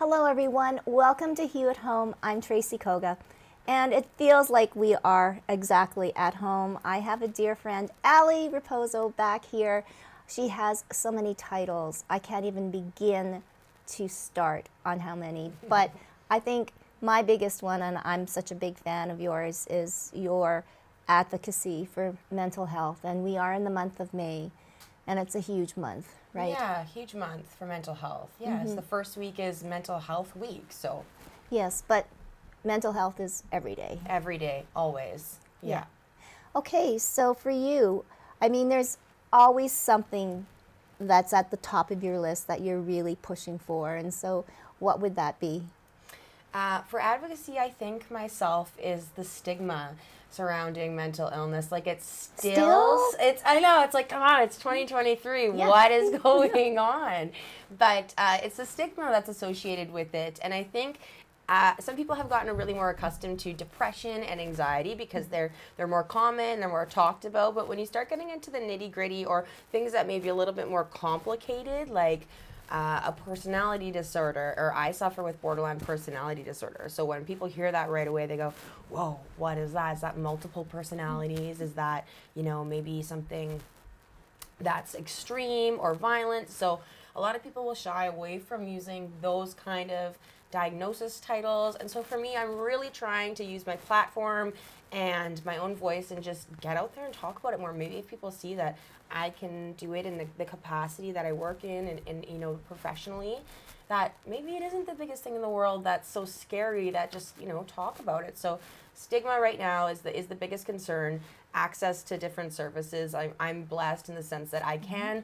Hello everyone, welcome to Hue at Home. I'm Tracy Koga, and it feels like we are exactly at home. I have a dear friend, Aly Raposo, back here. She has so many titles, I can't even begin to start on how many, but I think my biggest one, and I'm such a big fan of yours, is your advocacy for mental health. And we are in the month of May, and it's a huge month, right? Yeah, huge month for mental health. Yes, the first week is Mental Health Week, so Yes, but mental health is every day. every day, always. Yeah. Okay, so for you, I mean, there's always something that's at the top of your list that you're really pushing for. And so what would that be? For advocacy, I think myself is the stigma surrounding mental illness. Like it's still? I know, it's like, come on, it's 2023. Yeah. What is going on? But it's the stigma that's associated with it. And I think some people have gotten really more accustomed to depression and anxiety because they're more common, they're more talked about. But when you start getting into the nitty gritty or things that may be a little bit more complicated, like a personality disorder, or I suffer with borderline personality disorder. So when people hear that right away, they go, whoa, what is that? Is that multiple personalities? Is that, maybe something that's extreme or violent? So a lot of people will shy away from using those kind of diagnosis titles. And so for me, I'm really trying to use my platform and my own voice and just get out there and talk about it more. Maybe if people see that I can do it in the capacity that I work in and professionally, that maybe it isn't the biggest thing in the world that's so scary that just, talk about it. So stigma right now is the biggest concern. Access to different services. I'm blessed in the sense that I can,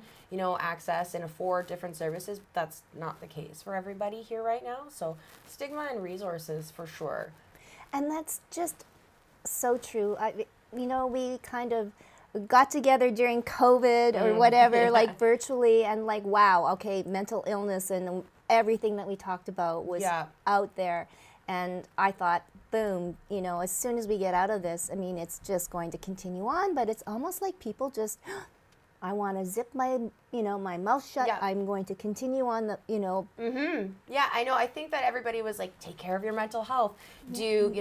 access and afford different services. That's not the case for everybody here right now. So stigma and resources for sure. And that's just so true. We kind of got together during COVID or whatever, like virtually, and like, wow, okay, mental illness and everything that we talked about was out there. And I thought, boom, as soon as we get out of this, I mean, it's just going to continue on, but it's almost like people just, I want to zip my, my mouth shut. Yeah. I'm going to continue on the, Yeah, I know. I think that everybody was like, take care of your mental health. Do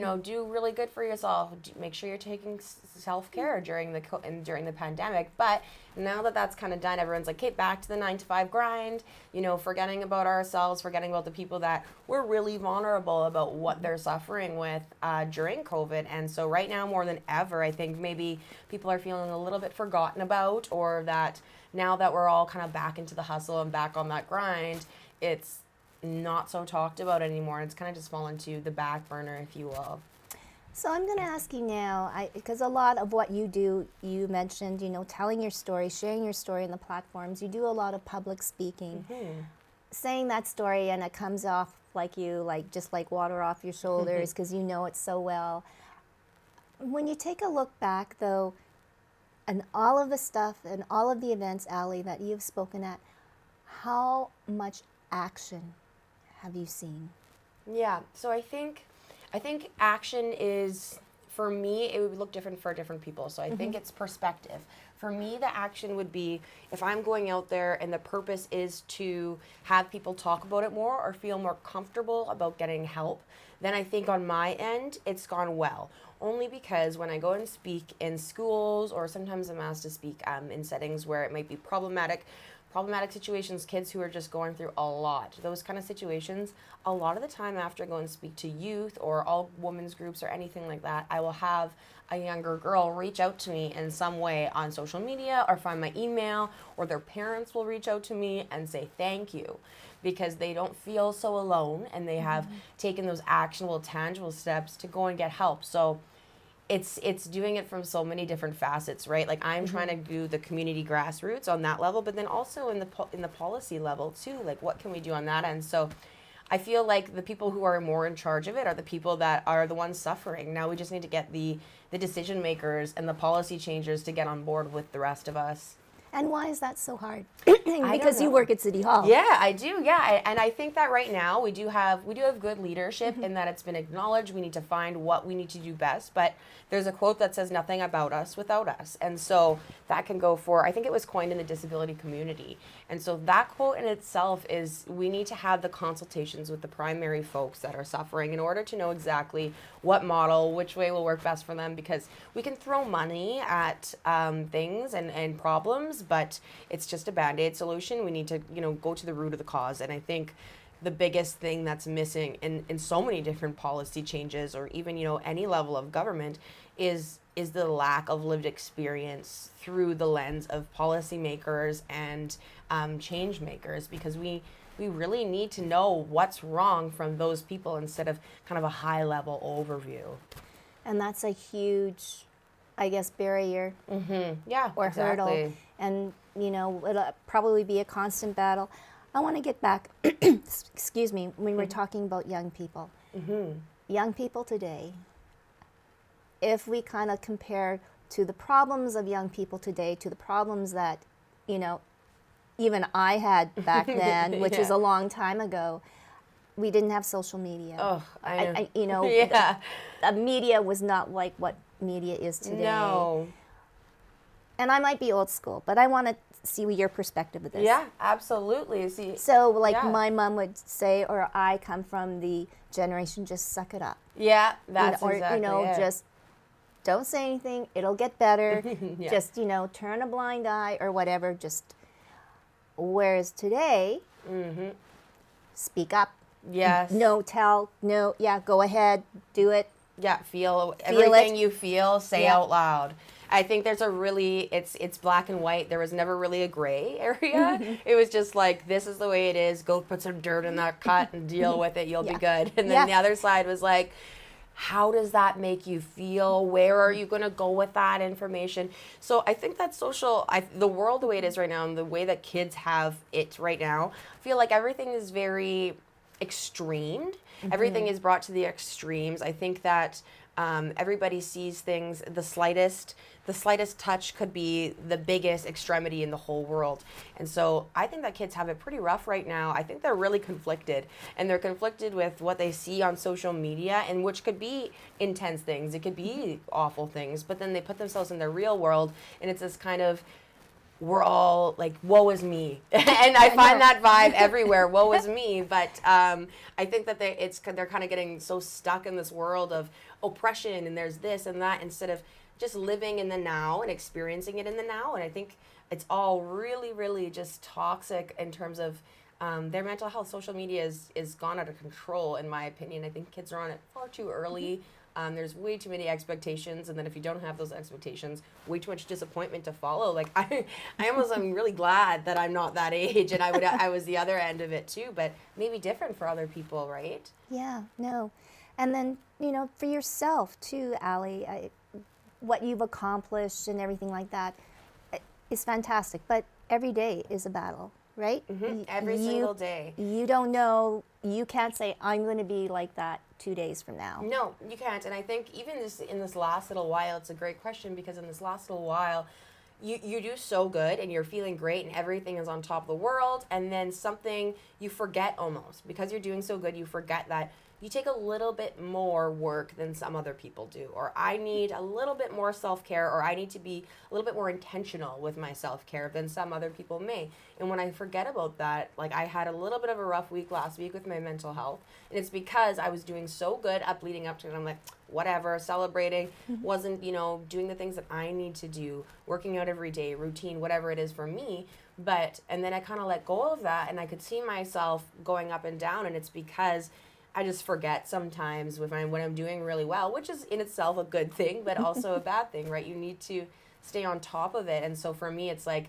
really good for yourself. Make sure you're taking self-care during the pandemic. But now that that's kind of done, everyone's like, okay, back to the 9-to-5 grind, forgetting about ourselves, forgetting about the people that were really vulnerable about what they're suffering with during COVID. And so right now, more than ever, I think maybe people are feeling a little bit forgotten about, or that now that we're all kind of back into the hustle and back on that grind, it's not so talked about anymore. It's kind of just fallen to the back burner, if you will. So I'm going to ask you now, because a lot of what you do, you mentioned, telling your story, sharing your story in the platforms. You do a lot of public speaking, saying that story, and it comes off just like water off your shoulders because you know it so well. When you take a look back, though, and all of the stuff and all of the events, Aly, that you've spoken at, how much action have you seen? Yeah, so I think action is, for me, it would look different for different people. So I think it's perspective. For me, the action would be if I'm going out there and the purpose is to have people talk about it more or feel more comfortable about getting help, then I think on my end, it's gone well. Only because when I go and speak in schools, or sometimes I'm asked to speak in settings where it might be problematic situations, kids who are just going through a lot, those kind of situations, a lot of the time after I go and speak to youth or all women's groups or anything like that, I will have a younger girl reach out to me in some way on social media or find my email, or their parents will reach out to me and say thank you, because they don't feel so alone and they have taken those actionable, tangible steps to go and get help. So it's doing it from so many different facets, right? Like I'm trying to do the community grassroots on that level, but then also in the policy level too. Like what can we do on that end? So I feel like the people who are more in charge of it are the people that are the ones suffering. Now we just need to get the decision makers and the policy changers to get on board with the rest of us. And why is that so hard? Because you work at City Hall. Yeah, I do. Yeah, and I think that right now we do have good leadership in that it's been acknowledged. We need to find what we need to do best. But there's a quote that says nothing about us without us, and so that can go for, I think it was coined in the disability community, And so that quote in itself is, we need to have the consultations with the primary folks that are suffering in order to know exactly what model, which way will work best for them, because we can throw money at things and problems, but it's just a Band-Aid solution. We need to, go to the root of the cause. And I think the biggest thing that's missing in so many different policy changes, or even, any level of government, is the lack of lived experience through the lens of policymakers and change makers, because we really need to know what's wrong from those people instead of kind of a high level overview. And that's a huge, I guess, barrier Yeah, or exactly. hurdle. And, it'll probably be a constant battle. I want to get back, excuse me, when we're talking about young people. Young people today, if we kind of compare to the problems of young people today to the problems that, even I had back then, which is a long time ago, we didn't have social media. Oh, I know. Yeah. The media was not like what media is today. No. And I might be old school, but I want to see your perspective of this. Yeah, absolutely. See, so my mom would say, or I come from the generation, just suck it up. Yeah, that's or, exactly it. Just don't say anything. It'll get better. Yeah. Just, turn a blind eye or whatever. Just, whereas today, speak up. Yes. No, tell, no, yeah, go ahead, do it. Yeah, feel everything you feel, say out loud. I think there's a really, it's black and white. There was never really a gray area. It was just like, this is the way it is. Go put some dirt in that cut and deal with it. You'll be good. And then the other side was like, how does that make you feel? Where are you going to go with that information? So I think that the world the way it is right now, and the way that kids have it right now, I feel like everything is very extremed. Everything is brought to the extremes. I think that everybody sees things, the slightest touch could be the biggest extremity in the whole world. And so I think that kids have it pretty rough right now. I think they're really conflicted, and they're conflicted with what they see on social media, and which could be intense things. It could be awful things, but then they put themselves in their real world, and it's this kind of, we're all like, woe is me. And I find that vibe everywhere, woe is me. But I think that they're kind of getting so stuck in this world of oppression, and there's this and that, instead of just living in the now and experiencing it in the now. And I think it's all really, really just toxic in terms of their mental health. Social media is gone out of control, in my opinion. I think kids are on it far too early. There's way too many expectations, and then if you don't have those expectations, way too much disappointment to follow. Like I'm really glad that I'm not that age, and I was the other end of it too, but maybe different for other people, right? Yeah, no. And then, for yourself too, Aly, what you've accomplished and everything like that is fantastic, but every day is a battle, right? Every single day. You don't know, you can't say, I'm going to be like that 2 days from now. No, you can't. And I think even in this last little while, it's a great question, because in this last little while, you do so good and you're feeling great and everything is on top of the world, and then something you forget almost, because you're doing so good, you forget that you take a little bit more work than some other people do, or I need a little bit more self-care, or I need to be a little bit more intentional with my self-care than some other people may. And when I forget about that, like I had a little bit of a rough week last week with my mental health, and it's because I was doing so good leading up to it. I'm like, whatever, celebrating, wasn't, doing the things that I need to do, working out every day, routine, whatever it is for me. And then I kind of let go of that, and I could see myself going up and down, and it's because I just forget sometimes when I'm doing really well, which is in itself a good thing, but also a bad thing, right? You need to stay on top of it. And so for me, it's like,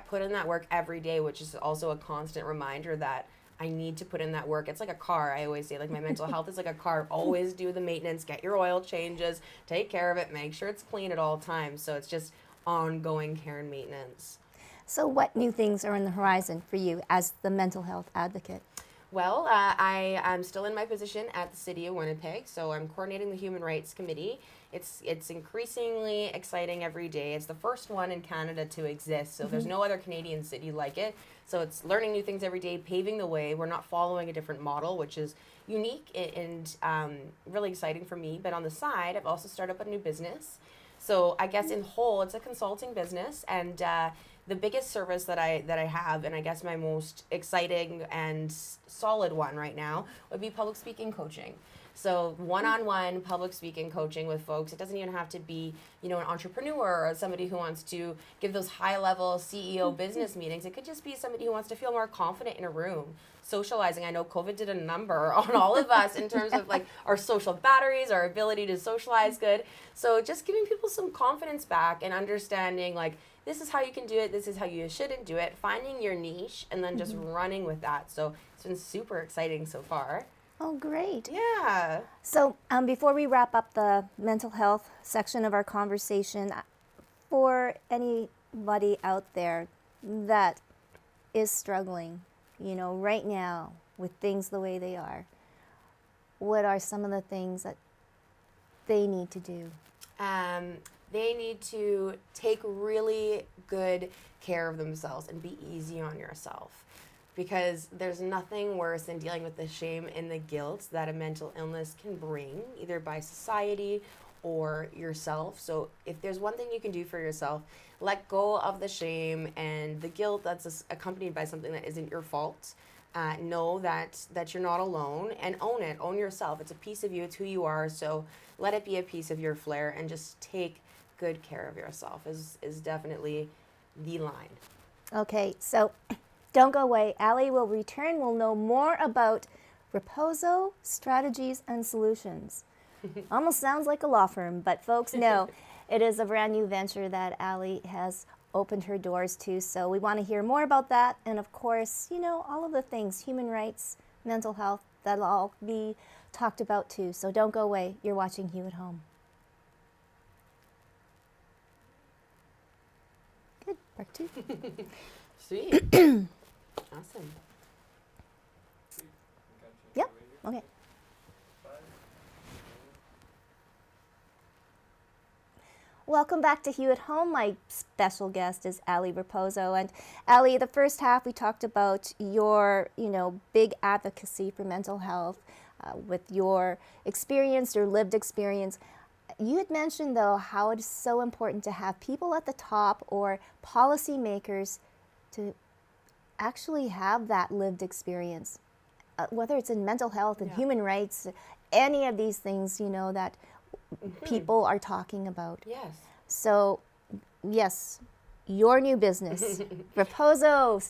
put in that work every day, which is also a constant reminder that I need to put in that work. It's like a car. I always say, like, my mental health is like a car. Always do the maintenance, get your oil changes, take care of it, make sure it's clean at all times. So it's just ongoing care and maintenance. So what new things are on the horizon for you as the mental health advocate? Well, I am still in my position at the City of Winnipeg, so I'm coordinating the Human Rights Committee. It's increasingly exciting every day. It's the first one in Canada to exist, so there's no other Canadian city like it. So it's learning new things every day, paving the way. We're not following a different model, which is unique and really exciting for me. But on the side, I've also started up a new business. So I guess in whole, it's a consulting business, and the biggest service that I have, and I guess my most exciting and solid one right now, would be public speaking coaching. So one-on-one public speaking coaching with folks. It doesn't even have to be, you know, an entrepreneur or somebody who wants to give those high-level CEO business meetings. It could just be somebody who wants to feel more confident in a room, socializing. I know COVID did a number on all of us in terms of like our social batteries, our ability to socialize good. So just giving people some confidence back and understanding like, this is how you can do it, this is how you shouldn't do it, finding your niche and then just running with that. So it's been super exciting so far. Oh, great. Yeah. So before we wrap up the mental health section of our conversation, for anybody out there that is struggling, you know, right now with things the way they are, what are some of the things that they need to do? They need to take really good care of themselves and be easy on yourself. Because there's nothing worse than dealing with the shame and the guilt that a mental illness can bring, either by society or yourself. So if there's one thing you can do for yourself, let go of the shame and the guilt that's accompanied by something that isn't your fault. Know that you're not alone, and own it. Own yourself. It's a piece of you. It's who you are. So let it be a piece of your flair, and just take good care of yourself is definitely the line. Okay, so don't go away. Aly will return. We'll know more about Raposo Strategies and Solutions. Almost sounds like a law firm, but folks, no. It is a brand new venture that Aly has opened her doors to. So we want to hear more about that. And of course, you know, all of the things, human rights, mental health, that'll all be talked about too. So don't go away. You're watching Hue at Home. Good. Part 2. Sweet. Awesome. Yep. Okay. Welcome back to Hue at Home. My special guest is Aly Raposo. And Aly, the first half we talked about your, you know, big advocacy for mental health with your experience, your lived experience. You had mentioned, though, how it is so important to have people at the top or policymakers to actually have that lived experience, whether it's in mental health and human rights, any of these things, you know, that people are talking about. Yes. So, yes, your new business, Raposo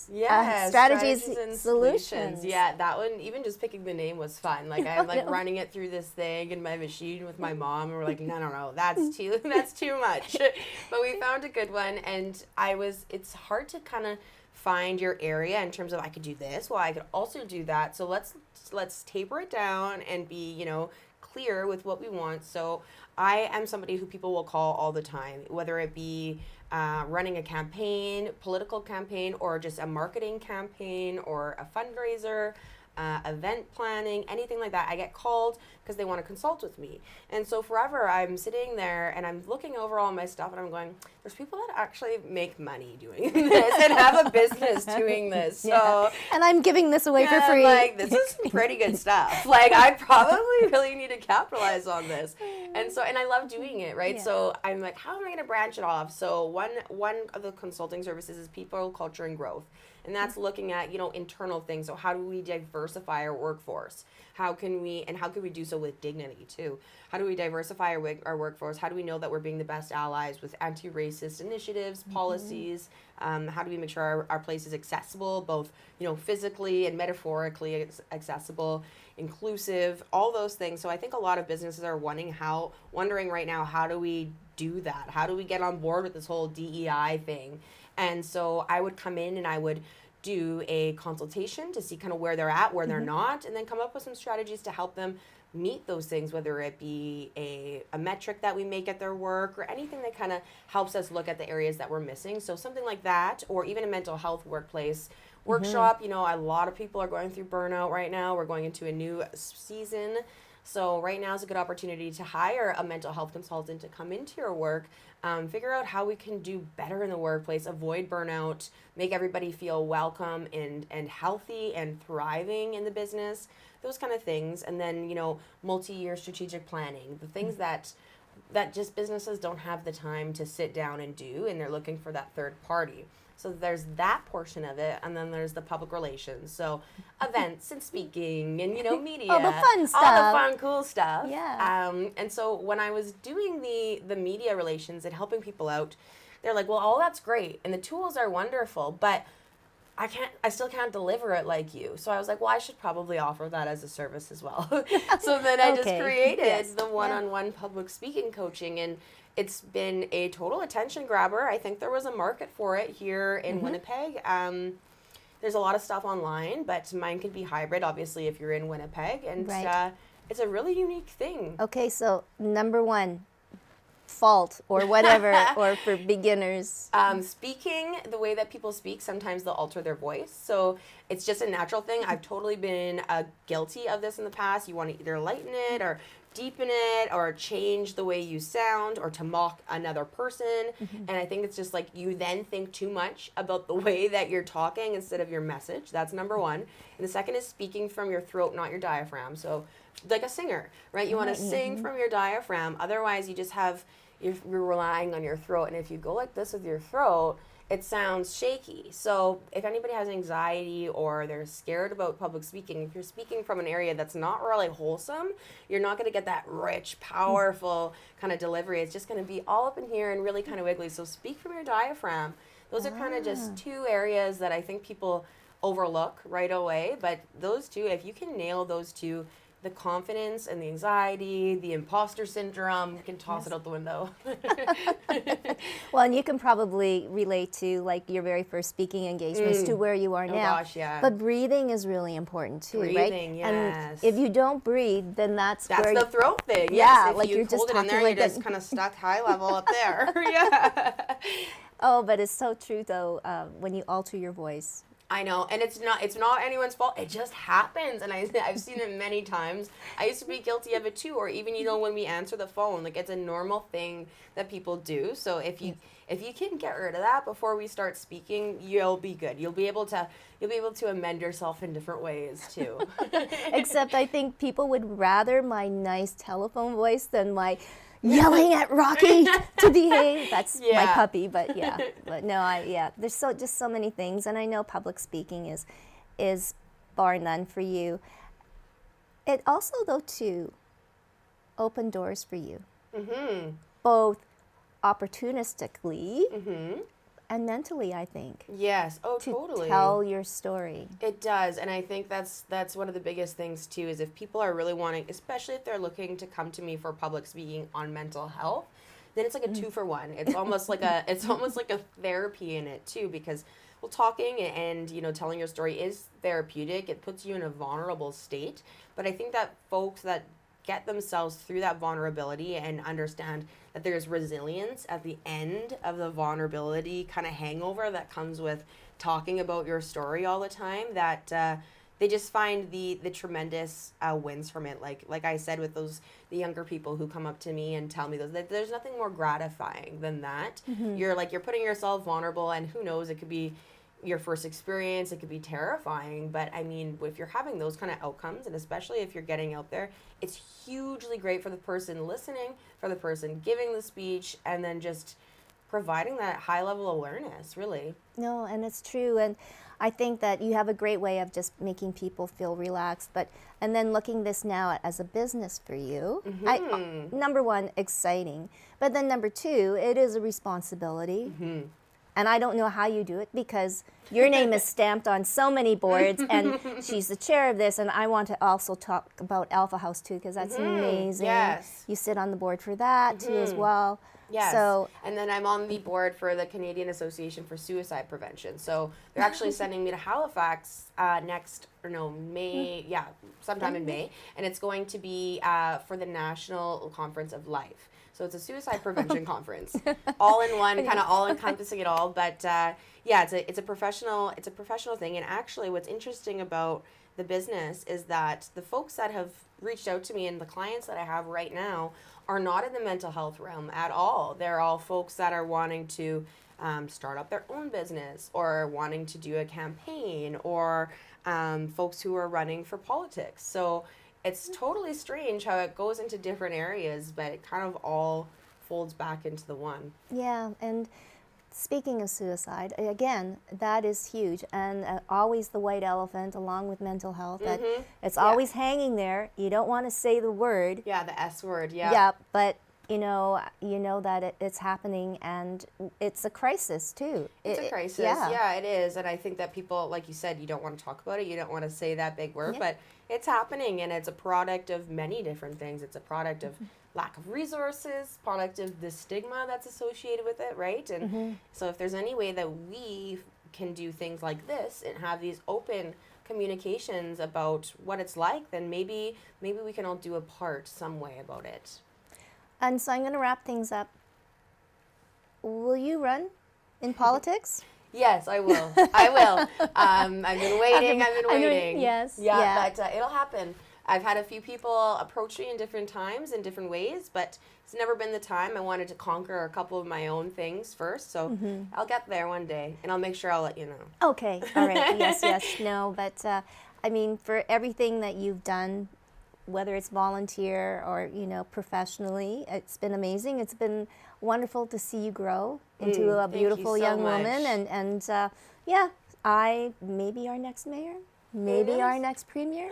Strategies and Solutions. Yeah, that one, even just picking the name was fun. Like I'm like running it through this thing in my machine with my mom, and we're like, no, that's too much. But we found a good one, and it's hard to kind of find your area in terms of I could do this, well I could also do that. So let's taper it down and be, you know, clear with what we want. So I am somebody who people will call all the time, whether it be running a campaign, political campaign, or just a marketing campaign or a fundraiser, event planning, anything like that. I get called because they want to consult with me. And so forever I'm sitting there and I'm looking over all my stuff and I'm going, there's people that actually make money doing this and have a business doing this. So and I'm giving this away for free. Like, this is some pretty good stuff. Like, I probably really need to capitalize on this. And I love doing it, right? Yeah. So I'm like, how am I going to branch it off? So one of the consulting services is people, culture, and growth. And that's looking at, you know, internal things. So how do we diversify our workforce? How can we do so with dignity too? How do we diversify our workforce? How do we know that we're being the best allies with anti-racist initiatives, policies? How do we make sure our place is accessible, both, you know, physically and metaphorically accessible, inclusive, all those things. So I think a lot of businesses are wondering right now, how do we do that? How do we get on board with this whole DEI thing? And so I would come in and I would do a consultation to see kind of where they're at, where they're not, and then come up with some strategies to help them meet those things, whether it be a metric that we make at their work or anything that kind of helps us look at the areas that we're missing. So something like that, or even a mental health workplace workshop. You know, a lot of people are going through burnout right now. We're going into a new season. So right now is a good opportunity to hire a mental health consultant to come into your work, figure out how we can do better in the workplace, avoid burnout, make everybody feel welcome and healthy and thriving in the business, those kind of things. And then, you know, multi-year strategic planning, the things that that just businesses don't have the time to sit down and do, and they're looking for that third party. So there's that portion of it, and then there's the public relations. So events and speaking and, media. All the fun stuff. All the fun, cool stuff. Yeah. And so when I was doing the media relations and helping people out, they're like, well, all that's great, and the tools are wonderful, but I still can't deliver it like you. So I was like, well, I should probably offer that as a service as well. So then I just created the one-on-one public speaking coaching, and it's been a total attention grabber. I think there was a market for it here in Winnipeg. There's a lot of stuff online, but mine could be hybrid, obviously, if you're in Winnipeg. And it's a really unique thing. Okay, so number one, fault or whatever, or for beginners. Speaking, the way that people speak, sometimes they'll alter their voice. So it's just a natural thing. I've totally been guilty of this in the past. You want to either lighten it or deepen it or change the way you sound or to mock another person. And I think it's just like you then think too much about the way that you're talking instead of your message. That's number one. And the second is speaking from your throat, not your diaphragm. So like a singer, right? You want to sing from your diaphragm. Otherwise, you just have, you're relying on your throat. And if you go like this with your throat, it sounds shaky. So if anybody has anxiety or they're scared about public speaking, if you're speaking from an area that's not really wholesome, you're not going to get that rich, powerful kind of delivery. It's just going to be all up in here and really kind of wiggly. So speak from your diaphragm. Those are kind of just two areas that I think people overlook right away. But those two, if you can nail those two, the confidence and the anxiety, the imposter syndrome, you can toss it out the window. Well, and you can probably relate to like your very first speaking engagements to where you are now. Gosh, yeah. But breathing is really important too, right? Breathing, yes. And if you don't breathe, then that's where the throat thing. Yeah, If like you you're just hold it in there, talking you're like just kind of stuck high level up there. Yeah. Oh, but it's so true though, when you alter your voice. I know, and it's not anyone's fault. It just happens, and I've seen it many times. I used to be guilty of it too, or even when we answer the phone, like it's a normal thing that people do. So if you can get rid of that before we start speaking, you'll be good. You'll be able to amend yourself in different ways too. Except I think people would rather my nice telephone voice than my yelling at Rocky to behave. That's my puppy, but no, there's just so many things, and I know public speaking is bar none for you. It also though too opened doors for you, both opportunistically and mentally, I think. Yes. Oh, to totally. Tell your story. It does, and I think that's one of the biggest things too. Is if people are really wanting, especially if they're looking to come to me for public speaking on mental health, then it's like a 2-for-1. It's almost like a therapy in it too, because talking and telling your story is therapeutic. It puts you in a vulnerable state, but I think that folks that get themselves through that vulnerability and understand that there's resilience at the end of the vulnerability kind of hangover that comes with talking about your story all the time, that they just find the tremendous wins from it. Like I said, with the younger people who come up to me and tell me that there's nothing more gratifying than that. You're putting yourself vulnerable, and who knows, it could be your first experience, it could be terrifying, but I mean, if you're having those kind of outcomes, and especially if you're getting out there, it's hugely great for the person listening, for the person giving the speech, and then just providing that high level awareness, really. No, and it's true, and I think that you have a great way of just making people feel relaxed, and then looking this now as a business for you. Number one, exciting, but then number two, it is a responsibility. And I don't know how you do it, because your name is stamped on so many boards, and she's the chair of this, and I want to also talk about Alpha House too, because that's amazing. Yes. You sit on the board for that too as well. Yes. So, and then I'm on the board for the Canadian Association for Suicide Prevention. So they're actually sending me to Halifax sometime in May, and it's going to be for the National Conference of Life. So it's a suicide prevention conference, all in one, kind of all encompassing it all. But it's a professional thing. And actually, what's interesting about the business is that the folks that have reached out to me and the clients that I have right now are not in the mental health realm at all. They're all folks that are wanting to start up their own business, or wanting to do a campaign, or folks who are running for politics. So it's totally strange how it goes into different areas, but it kind of all folds back into the one. Yeah, and speaking of suicide, again, that is huge, and always the white elephant along with mental health. That it's always hanging there. You don't want to say the word. Yeah, the S word. Yeah. Yeah, but you know that it's happening, and it's a crisis too. It's a crisis. Yeah, it is. And I think that people, like you said, you don't want to talk about it. You don't want to say that big word, but it's happening, and it's a product of many different things. It's a product of lack of resources, product of the stigma that's associated with it, right? And so if there's any way that we can do things like this and have these open communications about what it's like, then maybe we can all do a part some way about it. And so I'm going to wrap things up. Will you run in politics? Yes, I will. I will. I've been waiting. I've been waiting. Yes. Yeah, but it'll happen. I've had a few people approach me in different times, in different ways, but it's never been the time. I wanted to conquer a couple of my own things first, so I'll get there one day, and I'll make sure I'll let you know. Okay. All right. Yes. No, but I mean, for everything that you've done, whether it's volunteer or, professionally, it's been amazing. It's been wonderful to see you grow into a beautiful young woman. And I maybe our next mayor, maybe our next premier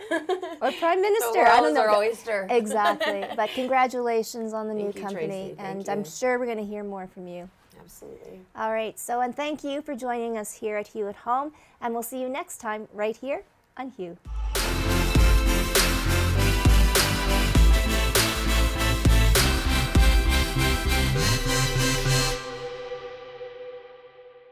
or prime minister. I don't know. Our oyster. Exactly. But congratulations on the new company. Tracy. And I'm sure we're going to hear more from you. Absolutely. All right. And thank you for joining us here at Hue at Home. And we'll see you next time right here on Hue.